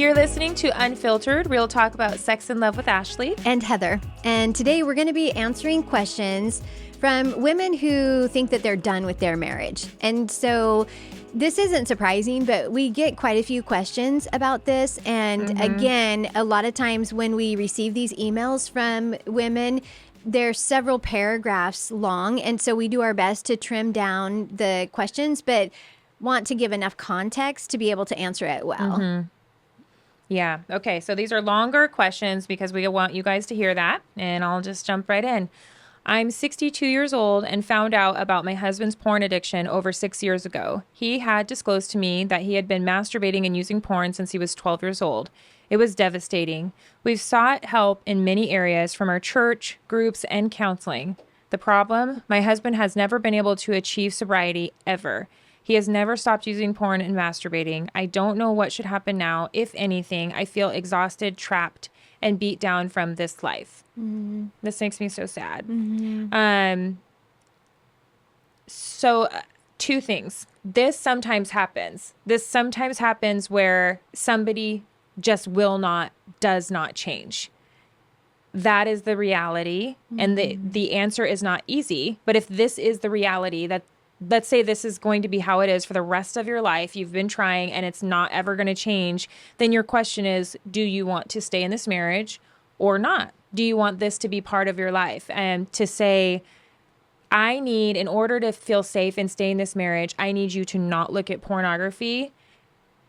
You're listening to Unfiltered, real talk about sex and love with Ashley and Heather. And today we're going to be answering questions from women who think that they're done with their marriage. And so this isn't surprising, but we get quite a few questions about this. And again, a lot of times when we receive these emails from women, they're several paragraphs long. And so we do our best to trim down the questions, but want to give enough context to be able to answer it well. Yeah. Okay. So these are longer questions because we want you guys to hear that. And I'll just jump right in. I'm 62 years old and found out about my husband's porn addiction over 6 years ago. He had disclosed to me that he had been masturbating and using porn since he was 12 years old. It was devastating. We've sought help in many areas from our church, groups, and counseling. The problem? My husband has never been able to achieve sobriety ever. He has never stopped using porn and masturbating. I don't know what should happen now. If anything, I feel exhausted, trapped, and beat down from this life. This makes me so sad. So two things. This sometimes happens. This sometimes happens where somebody just does not change. That is the reality. And the answer is not easy. But if this is the reality, that let's say this is going to be how it is for the rest of your life, you've been trying and it's not ever going to change, then your question is, do you want to stay in this marriage or not? Do you want this to be part of your life? And to say, in order to feel safe and stay in this marriage, I need you to not look at pornography,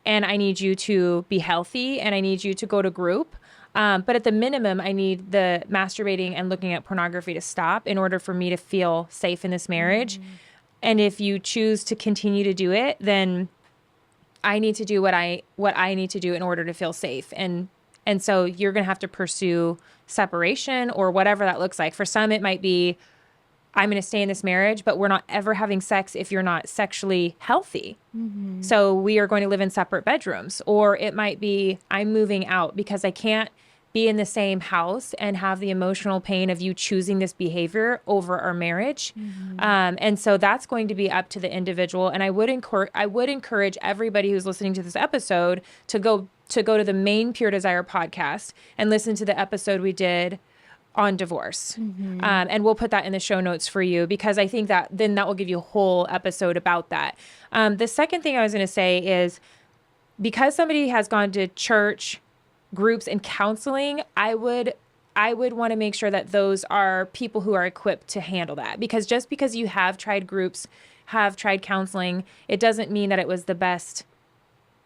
and I need you to be healthy, and I need you to go to group. But at the minimum, I need the masturbating and looking at pornography to stop in order for me to feel safe in this marriage. And if you choose to continue to do it, then I need to do what I need to do in order to feel safe. And so you're going to have to pursue separation or whatever that looks like. For some, it might be, I'm going to stay in this marriage, but we're not ever having sex if you're not sexually healthy. So we are going to live in separate bedrooms. Or it might be, I'm moving out because I can't be in the same house and have the emotional pain of you choosing this behavior over our marriage. And so that's going to be up to the individual. And I would encourage everybody who's listening to this episode to go to the main Pure Desire podcast and listen to the episode we did on divorce. And we'll put that in the show notes for you, because I think that then that will give you a whole episode about that. The second thing I was going to say is, because somebody has gone to church, groups, and counseling, I would want to make sure that those are people who are equipped to handle that. Because just because you have tried groups, have tried counseling, it doesn't mean that it was the best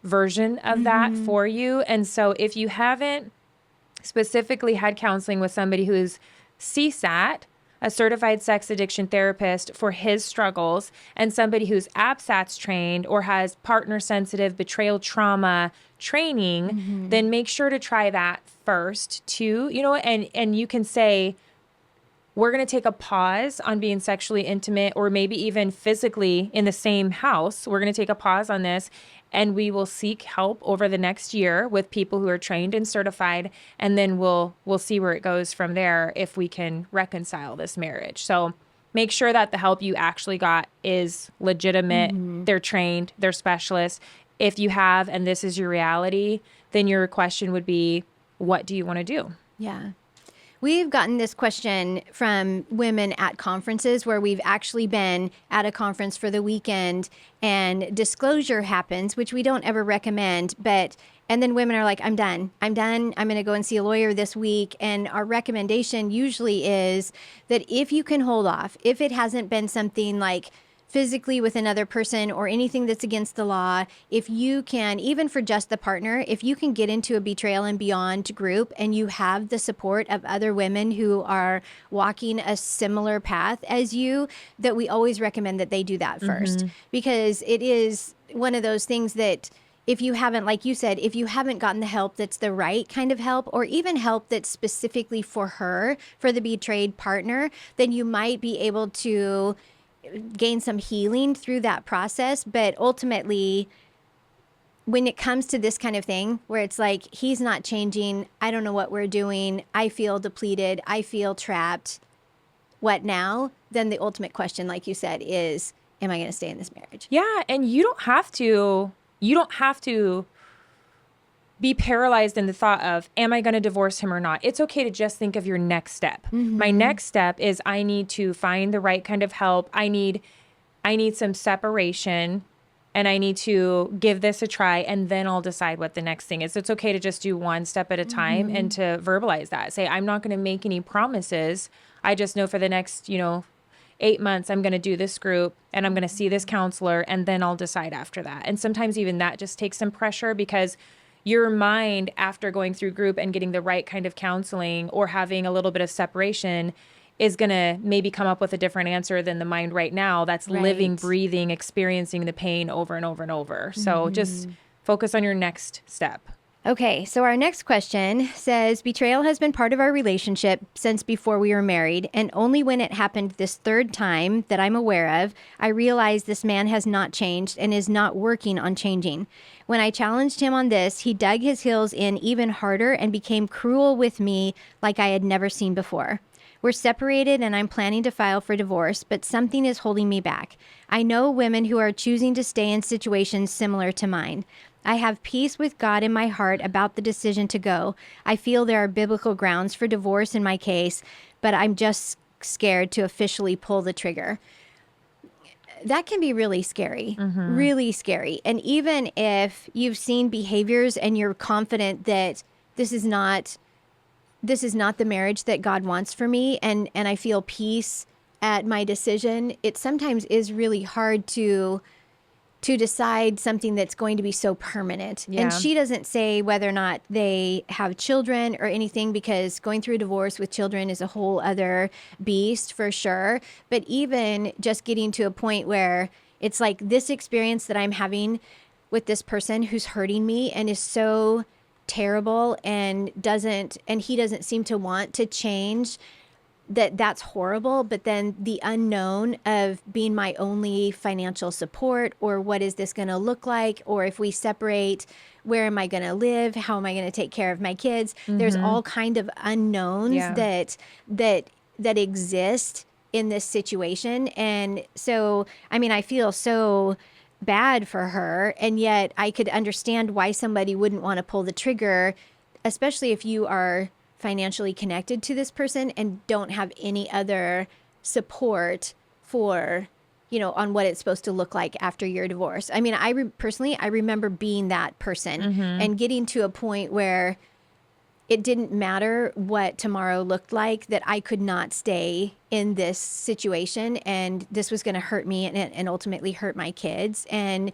version of that for you. And so if you haven't specifically had counseling with somebody who is CSAT, a certified sex addiction therapist, for his struggles, and somebody who's APSATS trained or has partner sensitive betrayal trauma training, then make sure to try that first too, and you can say, we're going to take a pause on being sexually intimate or maybe even physically in the same house. We're going to take a pause on this, and we will seek help over the next year with people who are trained and certified. And then we'll see where it goes from there if we can reconcile this marriage. So make sure that the help you actually got is legitimate. They're trained, they're specialists. If you have, and this is your reality, then your question would be, what do you want to do? Yeah. We've gotten this question from women at conferences where we've actually been at a conference for the weekend and disclosure happens, which we don't ever recommend, and then women are like, I'm done. I'm going to go and see a lawyer this week. And our recommendation usually is that if you can hold off, if it hasn't been something like physically with another person or anything that's against the law, if you can, even for just the partner, if you can get into a Betrayal and Beyond group and you have the support of other women who are walking a similar path as you, that we always recommend that they do that first. Because it is one of those things that if you haven't, like you said, if you haven't gotten the help that's the right kind of help, or even help that's specifically for her, for the betrayed partner, then you might be able to gain some healing through that process. But ultimately, when it comes to this kind of thing where it's like, he's not changing, I don't know what we're doing, I feel depleted, I feel trapped, what now? Then the ultimate question, like you said, is, am I going to stay in this marriage? Yeah. And you don't have to be paralyzed in the thought of, am I going to divorce him or not? It's okay to just think of your next step. My next step is I need to find the right kind of help. I need some separation, and I need to give this a try, and then I'll decide what the next thing is. It's okay to just do one step at a time and to verbalize that. Say, I'm not going to make any promises. I just know for the next, 8 months, I'm going to do this group and I'm going to see this counselor, and then I'll decide after that. And sometimes even that just takes some pressure, because your mind, after going through group and getting the right kind of counseling or having a little bit of separation, is going to maybe come up with a different answer than the mind right now that's living, breathing, experiencing the pain over and over and over. So just focus on your next step. Okay, so our next question says, betrayal has been part of our relationship since before we were married, and only when it happened this third time that I'm aware of, I realized this man has not changed and is not working on changing. When I challenged him on this, he dug his heels in even harder and became cruel with me like I had never seen before. We're separated and I'm planning to file for divorce, but something is holding me back. I know women who are choosing to stay in situations similar to mine. I have peace with God in my heart about the decision to go. I feel there are biblical grounds for divorce in my case, but I'm just scared to officially pull the trigger. That can be really scary, really scary. And even if you've seen behaviors and you're confident that this is not the marriage that God wants for me, and I feel peace at my decision, it sometimes is really hard to decide something that's going to be so permanent. Yeah. And she doesn't say whether or not they have children or anything, because going through a divorce with children is a whole other beast for sure. But even just getting to a point where it's like, this experience that I'm having with this person who's hurting me and is so terrible and he doesn't seem to want to change, that's horrible. But then the unknown of being my only financial support, or what is this going to look like, or if we separate, where am I going to live, how am I going to take care of my kids? There's all kind of unknowns that exist in this situation. And so I feel so bad for her, and yet I could understand why somebody wouldn't want to pull the trigger, especially if you are financially connected to this person and don't have any other support for, on what it's supposed to look like after your divorce. Personally, I remember being that person and getting to a point where it didn't matter what tomorrow looked like, that I could not stay in this situation, and this was going to hurt me and ultimately hurt my kids. And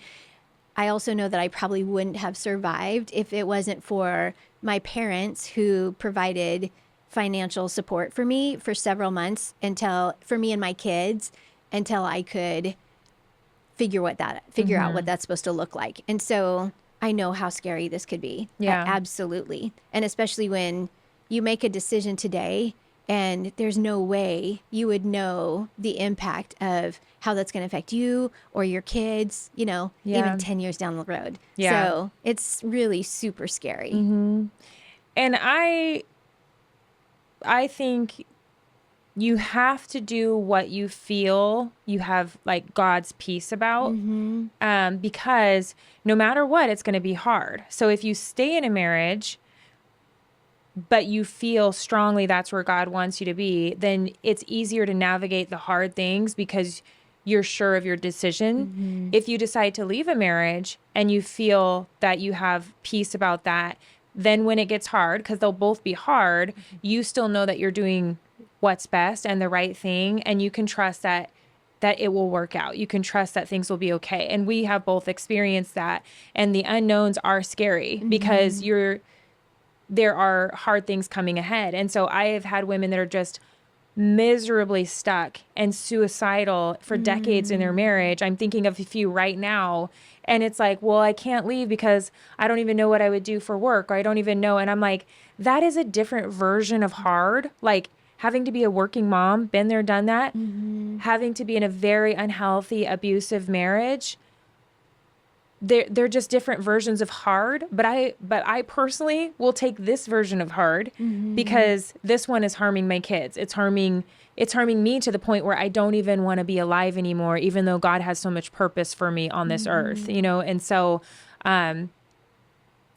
I also know that I probably wouldn't have survived if it wasn't for my parents, who provided financial support for me for several months for me and my kids, until I could figure out what that's supposed to look like. And so I know how scary this could be. Yeah. Absolutely. And especially when you make a decision today and there's no way you would know the impact of how that's going to affect you or your kids, even 10 years down the road. Yeah. So it's really super scary. And I think you have to do what you feel you have like God's peace about, because no matter what, it's going to be hard. So if you stay in a marriage, but you feel strongly that's where God wants you to be, then it's easier to navigate the hard things because you're sure of your decision. If you decide to leave a marriage and you feel that you have peace about that, then when it gets hard, because they'll both be hard, you still know that you're doing what's best and the right thing, and you can trust that it will work out. You can trust that things will be okay. And we have both experienced that. And the unknowns are scary because there are hard things coming ahead. And so I have had women that are just miserably stuck and suicidal for decades in their marriage. I'm thinking of a few right now. And it's like, well, I can't leave because I don't even know what I would do for work, or I don't even know. And I'm like, that is a different version of hard. Like having to be a working mom, been there, done that, having to be in a very unhealthy, abusive marriage. They're just different versions of hard, but I personally will take this version of hard because this one is harming my kids. It's harming me to the point where I don't even want to be alive anymore, even though God has so much purpose for me on this earth, And so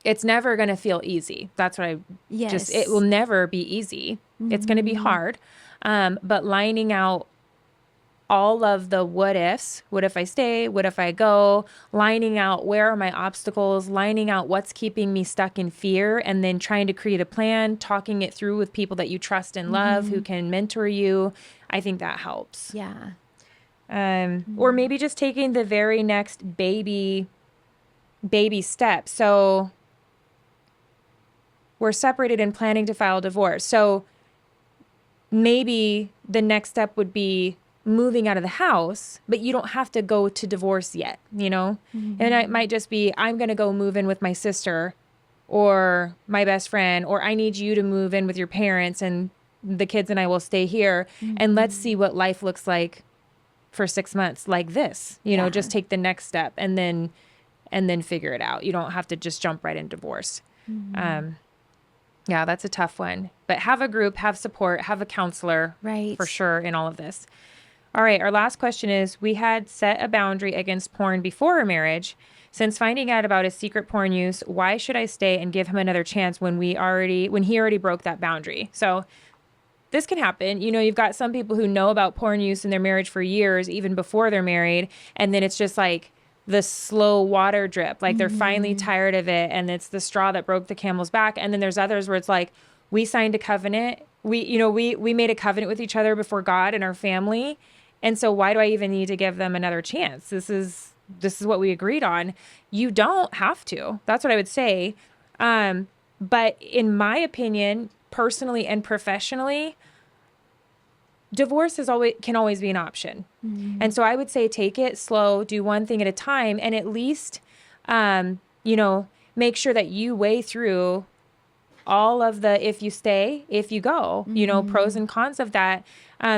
It's never going to feel easy. That's what Yes. it will never be easy. It's going to be hard. But lining out all of the what ifs, what if I stay, what if I go, lining out where are my obstacles, lining out what's keeping me stuck in fear, and then trying to create a plan, talking it through with people that you trust and love who can mentor you. I think that helps. Yeah. Or maybe just taking the very next baby step. So we're separated and planning to file divorce. So maybe the next step would be moving out of the house, but you don't have to go to divorce yet, you know? And it might just be, I'm going to go move in with my sister or my best friend, or I need you to move in with your parents and the kids and I will stay here. And let's see what life looks like for 6 months like this, you know, just take the next step and then figure it out. You don't have to just jump right into divorce. Yeah, that's a tough one, but have a group, have support, have a counselor Right. for sure in all of this. All right. Our last question is, we had set a boundary against porn before our marriage. Since finding out about his secret porn use, why should I stay and give him another chance when he already broke that boundary? So this can happen. You know, you've got some people who know about porn use in their marriage for years, even before they're married. And then it's just like the slow water drip, like they're finally tired of it. And it's the straw that broke the camel's back. And then there's others where it's like, we signed a covenant. We made a covenant with each other before God and our family. And so why do I even need to give them another chance? This is what we agreed on. You don't have to. That's what I would say. But in my opinion, personally and professionally, divorce can always be an option. And so I would say take it slow, do one thing at a time, and at least, make sure that you weigh through all of the if you stay, if you go, pros and cons of that.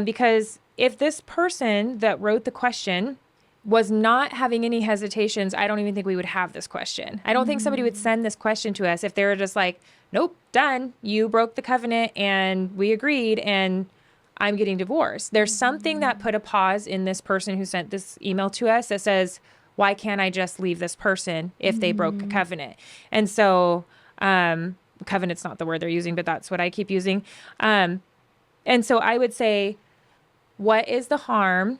Because if this person that wrote the question was not having any hesitations, I don't even think we would have this question. I don't think somebody would send this question to us if they were just like, nope, done. You broke the covenant and we agreed and I'm getting divorced. There's something that put a pause in this person who sent this email to us that says, why can't I just leave this person if they broke a covenant? And so, covenant's not the word they're using, but that's what I keep using. And so I would say, what is the harm?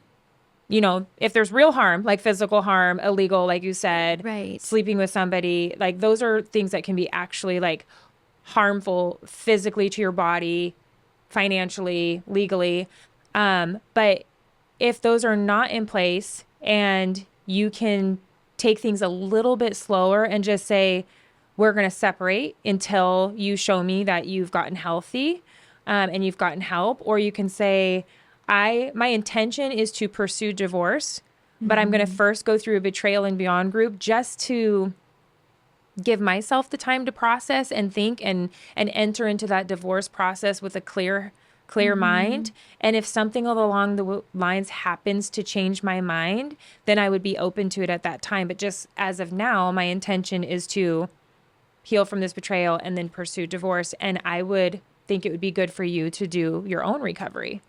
You know, if there's real harm, like physical harm, illegal, like you said, Right. sleeping with somebody, like those are things that can be actually like harmful physically to your body, financially, legally. But if those are not in place and you can take things a little bit slower and just say, we're going to separate until you show me that you've gotten healthy and you've gotten help, or you can say, my intention is to pursue divorce, but I'm going to first go through a Betrayal and Beyond group just to give myself the time to process and think and enter into that divorce process with a clear mind. And if something along the lines happens to change my mind, then I would be open to it at that time. But just as of now, my intention is to heal from this betrayal and then pursue divorce. And I would think it would be good for you to do your own recovery.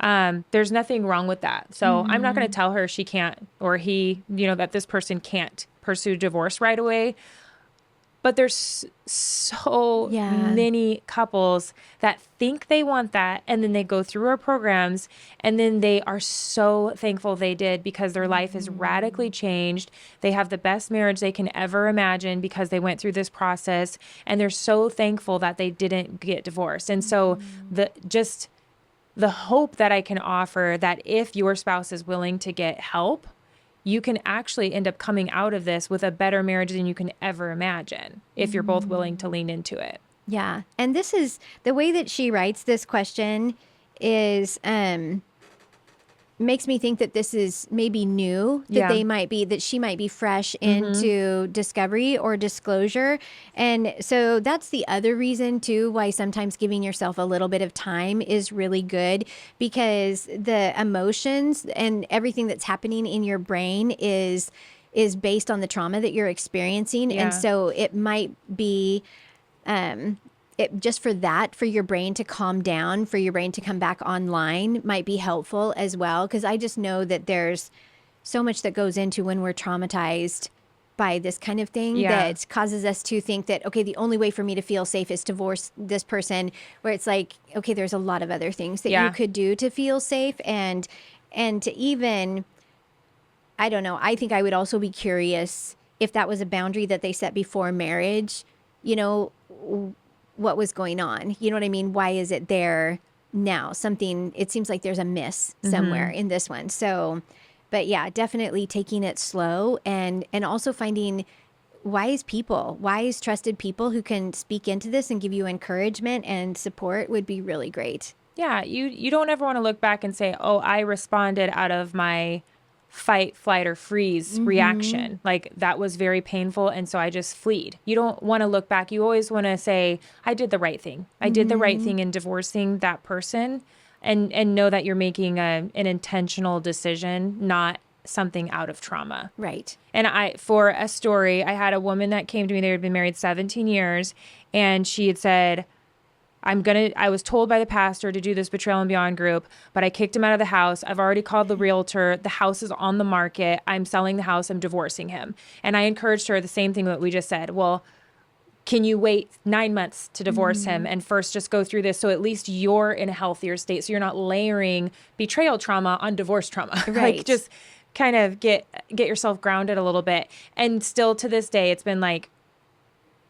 There's nothing wrong with that. So I'm not going to tell her she can't, or he, that this person can't pursue divorce right away. But there's so many couples that think they want that, and then they go through our programs, and then they are so thankful they did because their life is radically changed. They have the best marriage they can ever imagine because they went through this process, and they're so thankful that they didn't get divorced. And so the hope that I can offer that if your spouse is willing to get help, you can actually end up coming out of this with a better marriage than you can ever imagine if you're both willing to lean into it. Yeah. And this is the way that she writes this question is makes me think that this is maybe new, that that she might be fresh into discovery or disclosure. And so that's the other reason too, why sometimes giving yourself a little bit of time is really good, because the emotions and everything that's happening in your brain is based on the trauma that you're experiencing. Yeah. And so it might be, just for your brain to calm down, for your brain to come back online might be helpful as well. Because I just know that there's so much that goes into when we're traumatized by this kind of thing Yeah. that causes us to think that, okay, the only way for me to feel safe is to divorce this person, where it's like, okay, there's a lot of other things that you could do to feel safe. And to even, I don't know, I think I would also be curious if that was a boundary that they set before marriage, you know, what was going on? You know what I mean? Why is it there now? Something, it seems like there's a miss somewhere in this one. So, but yeah, definitely taking it slow and also finding wise people, wise, trusted people who can speak into this and give you encouragement and support would be really great. Yeah. You don't ever want to look back and say, oh, I responded out of my fight, flight, or freeze reaction. Like that was very painful. And so I just fled. You don't want to look back. You always want to say, I did the right thing. I did the right thing in divorcing that person, and know that you're making an intentional decision, not something out of trauma. Right. And for a story, I had a woman that came to me, they had been married 17 years, and she had said, I was told by the pastor to do this Betrayal and Beyond group, but I kicked him out of the house. I've already called the realtor. The house is on the market. I'm selling the house. I'm divorcing him. And I encouraged her the same thing that we just said. Well, can you wait 9 months to divorce him and first just go through this so at least you're in a healthier state, so you're not layering betrayal trauma on divorce trauma. Right. Like just kind of get yourself grounded a little bit. And still to this day, it's been like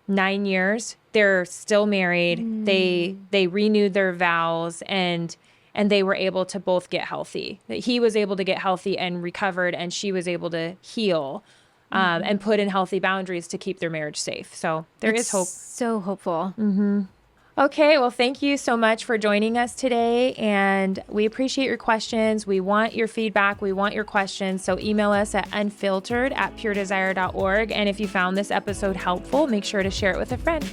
9 years. They're still married. They renewed their vows and they were able to both get healthy. He was able to get healthy and recovered, and she was able to heal and put in healthy boundaries to keep their marriage safe. So there is hope. So hopeful. Okay, well, thank you so much for joining us today, and we appreciate your questions. We want your feedback. We want your questions, so email us at unfiltered@puredesire.org, and if you found this episode helpful, make sure to share it with a friend.